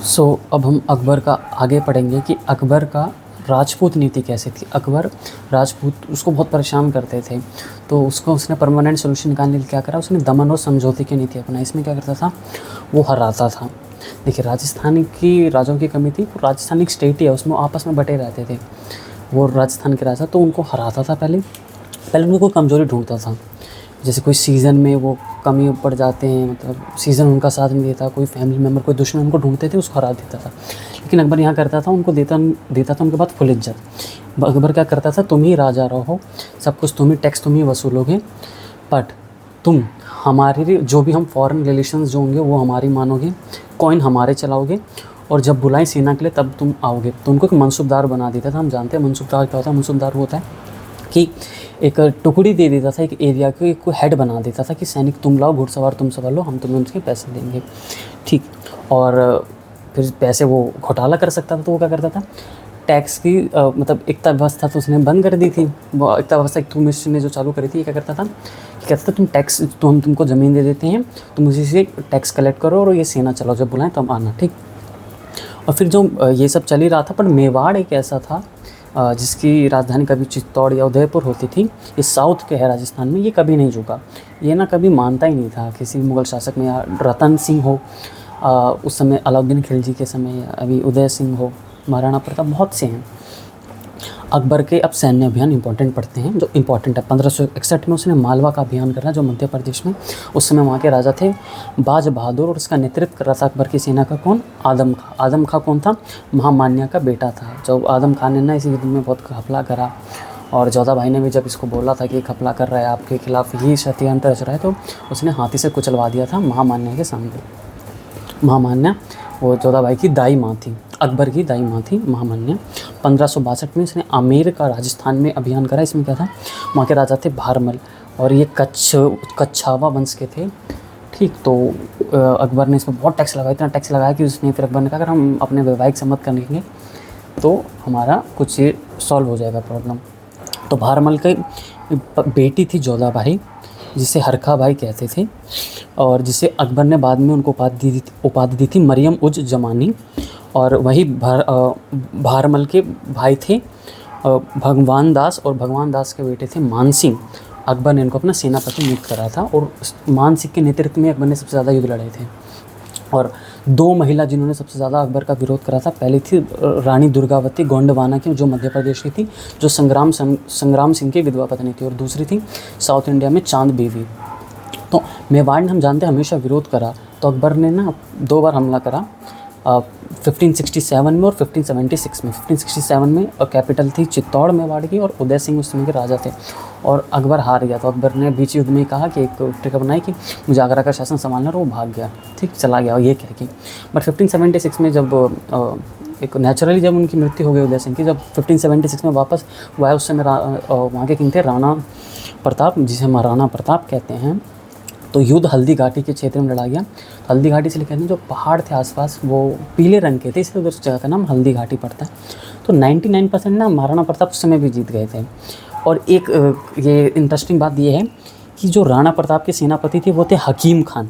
अब हम अकबर का आगे पढ़ेंगे कि अकबर का राजपूत नीति कैसी थी। अकबर राजपूत उसको बहुत परेशान करते थे, तो उसने परमानेंट सोल्यूशन निकालने के लिए क्या करा, उसने दमन और समझौते की नीति अपनाई। इसमें क्या करता था, वो हराता था। देखिए, राजस्थान की राजाओं की कमी थी, राजस्थान एक स्टेट ही है, उसमें आपस में बटे रहते थे। वो राजस्थान के राजा, तो उनको हराता था। पहले उनको कोई कमज़ोरी ढूंढता था, जैसे कोई सीज़न में वो कमी पड़ जाते हैं, मतलब सीज़न उनका साथ नहीं देता, कोई फैमिली मेम्बर, कोई दुश्मन उनको ढूंढते थे, उसको हरा देता था। लेकिन अकबर यहाँ करता था, उनको देता था उनके बाद फुल इज्जत। अकबर क्या करता था, तुम ही राजा रहो, सब कुछ तुम ही, टैक्स तुम ही वसूलोगे, बट तुम हमारे जो भी हम फॉरेन रिलेशंस जो होंगे वो हमारी मानोगे, कॉइन हमारे चलाओगे, और जब बुलाएं सेना के लिए तब तुम आओगे। तो उनको एक मनसूबदार बना देता था। हम जानते हैं मनसूबदार क्या होता है। मनसूबदार होता है कि एक टुकड़ी दे देता था, एक एरिया को एक हेड बना देता था कि सैनिक तुम लाओ, घुड़सवार तुम संभालो, हम तुम्हें उनके पैसे देंगे, ठीक। और फिर पैसे वो घोटाला कर सकता था, तो वो क्या करता था, टैक्स की मतलब एकता व्यवस्था तो उसने बंद कर दी थी। वो एकता व्यवस्था इल्तुतमिश ने जो चालू करी थी, ये क्या करता था, तुम टैक्स, तो हम तुमको ज़मीन दे देते हैं, तुम उसी से टैक्स कलेक्ट करो और ये सेना चलाओ, जब बुलाएं तब आना, ठीक। और फिर जो ये सब चल ही रहा था, पर मेवाड़ एक ऐसा था जिसकी राजधानी कभी चित्तौड़ या उदयपुर होती थी। ये साउथ के है राजस्थान में, ये कभी नहीं झुका। ये ना कभी मानता ही नहीं था किसी मुग़ल शासक में, या रतन सिंह हो उस समय, अलाउद्दीन खिलजी के समय, या अभी उदय सिंह हो, महाराणा प्रताप, बहुत से हैं। अकबर के अब सैन्य अभियान इंपॉर्टेंट पड़ते हैं, जो इंपॉर्टेंट है। 1561 में उसने मालवा का अभियान करा, जो मध्य प्रदेश में। उस समय वहाँ के राजा थे बाज बहादुर, और उसका नेतृत्व कर रहा था अकबर की सेना का कौन, आदम खां। आदम खां कौन था, महामान्य का बेटा था। जो आदम खान ने ना इसी युद्ध में बहुत घपला करा, और जोधा भाई ने भी जब इसको बोला था कि घपला कर रहा है, आपके खिलाफ ही षड्यंत्र रच रहा है, तो उसने हाथी से कुचलवा दिया था महामान्य के सामने। महामान्य वो जोधा भाई की दाई माँ थी, अकबर की दाई माँ थी महामान्य। 1562 में इसने आमेर का राजस्थान में अभियान करा। इसमें क्या था, वहाँ के राजा थे भारमल, और ये कच्छावा वंश के थे, ठीक। तो अकबर ने इसमें बहुत टैक्स लगाया, इतना टैक्स लगाया कि उसने, फिर अकबर ने कहा अगर हम अपने वैवाहिक संबंध करेंगे तो हमारा कुछ ये सॉल्व हो जाएगा प्रॉब्लम। तो भारमल की बेटी थी जोधा भाई, जिसे हरखा भाई कहते थे, और जिसे अकबर ने बाद में उनको उपाधि दी थी मरियम उज जमानी। और वही भारमल के भाई थे भगवान दास, और भगवान दास के बेटे थे मान सिंह। अकबर ने इनको अपना सेनापति नियुक्त करा था, और मान सिंह के नेतृत्व में अकबर ने सबसे ज़्यादा युद्ध लड़े थे। और दो महिला जिन्होंने सबसे ज़्यादा अकबर का विरोध करा था, पहली थी रानी दुर्गावती गोंडवाना की, जो मध्य प्रदेश की थी, जो संग्राम सिंह की विधवा पत्नी थी, और दूसरी थी साउथ इंडिया में चांद बीवी। तो मेवाड़ ने, हम जानते हैं, हमेशा विरोध करा। तो अकबर ने ना 2 बार हमला करा, 1567 में और 1576 में। 1567 में कैपिटल थी चित्तौड़ मेवाड़ की, और उदय सिंह उस समय के राजा थे, और अकबर हार गया। तो अकबर ने बीच युद्ध में कहा कि एक ट्रिक बनाई कि मुझे आगरा का शासन संभालना, और वो भाग गया, ठीक, चला गया, और ये कह के। बट 1576 में जब एक नेचुरली जब उनकी मृत्यु हो गई उदय सिंह की, जब 1576 में वापस वो आए, उस समय वहाँ के किंग थे राणा प्रताप, जिसे महाराणा प्रताप कहते हैं। तो युद्ध हल्दी घाटी के क्षेत्र में लड़ा गया। हल्दी घाटी से लेकर जो पहाड़ थे आसपास वो पीले रंग के थे, इसलिए उस जगह का नाम हल्दी घाटी पड़ता है। तो 99% ना महाराणा प्रताप उस समय भी जीत गए थे। और एक ये इंटरेस्टिंग बात ये है कि जो राणा प्रताप के सेनापति थे वो थे हकीम खान,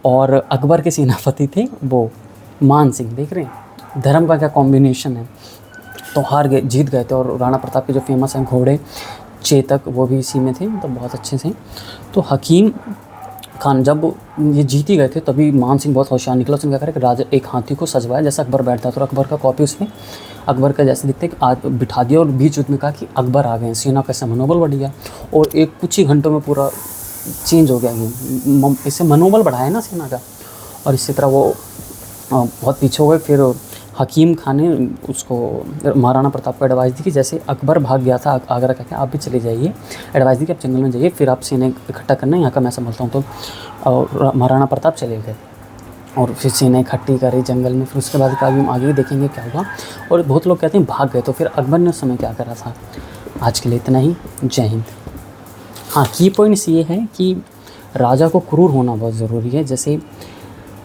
और अकबर के सेनापति थे वो मान सिंह। देख रहे हैं धर्म का क्या कॉम्बिनेशन है। तो हार गए, जीत गए थे। और राणा प्रताप के जो फेमस हैं घोड़े चेतक, वो भी इसी में थे, मतलब बहुत अच्छे से। तो हकीम खान जब ये जीत ही गए थे, तभी मान सिंह बहुत होशियार निकला। उसने क्या करा कि राजा एक हाथी को सजवाया जैसा अकबर बैठता था, और अकबर का कॉपी उसमें अकबर का जैसे दिखते आज बिठा दिया, और बीच युद्ध में कहा कि अकबर आ गए। सेना का मनोबल बढ़ गया, और एक कुछ ही घंटों में पूरा चेंज हो गया। ये इससे मनोबल बढ़ाया ना सेना का, और इसी तरह वो बहुत पीछे हो गए। फिर हकीम खान ने उसको महाराणा प्रताप को एडवाइस दी कि जैसे अकबर भाग गया था आगरा का, आप भी चले जाइए। एडवाइस दी कि आप जंगल में जाइए, फिर आप सेना इकट्ठा करना, यहाँ का मैं संभालता हूँ। तो और महाराणा प्रताप चले गए, और फिर सेना इकट्ठी करी जंगल में। फिर उसके बाद का भी हम आगे देखेंगे क्या हुआ। और बहुत लोग कहते हैं भाग गए। तो फिर अकबर ने उस समय क्या करा था। आज के लिए इतना ही। जय हिंद। हाँ, की पॉइंट्स ये है कि राजा को क्रूर होना बहुत ज़रूरी है। जैसे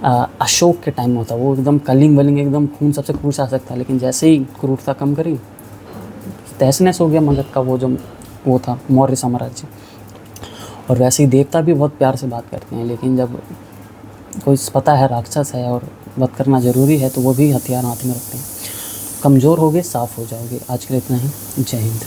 अशोक के टाइम में होता, वो एकदम कलिंग वलिंग एकदम खून सबसे क्रूर शासक था, लेकिन जैसे ही क्रूरता कम करी, तहस नहस हो गया मगध का वो था मौर्य साम्राज्य। और वैसे ही देवता भी बहुत प्यार से बात करते हैं, लेकिन जब कोई पता है राक्षस है और वध करना ज़रूरी है, तो वो भी हथियार हाथ में रखते हैं। कमज़ोर होगे, साफ़ हो जाओगे। आज के लिए इतना ही। जय हिंद।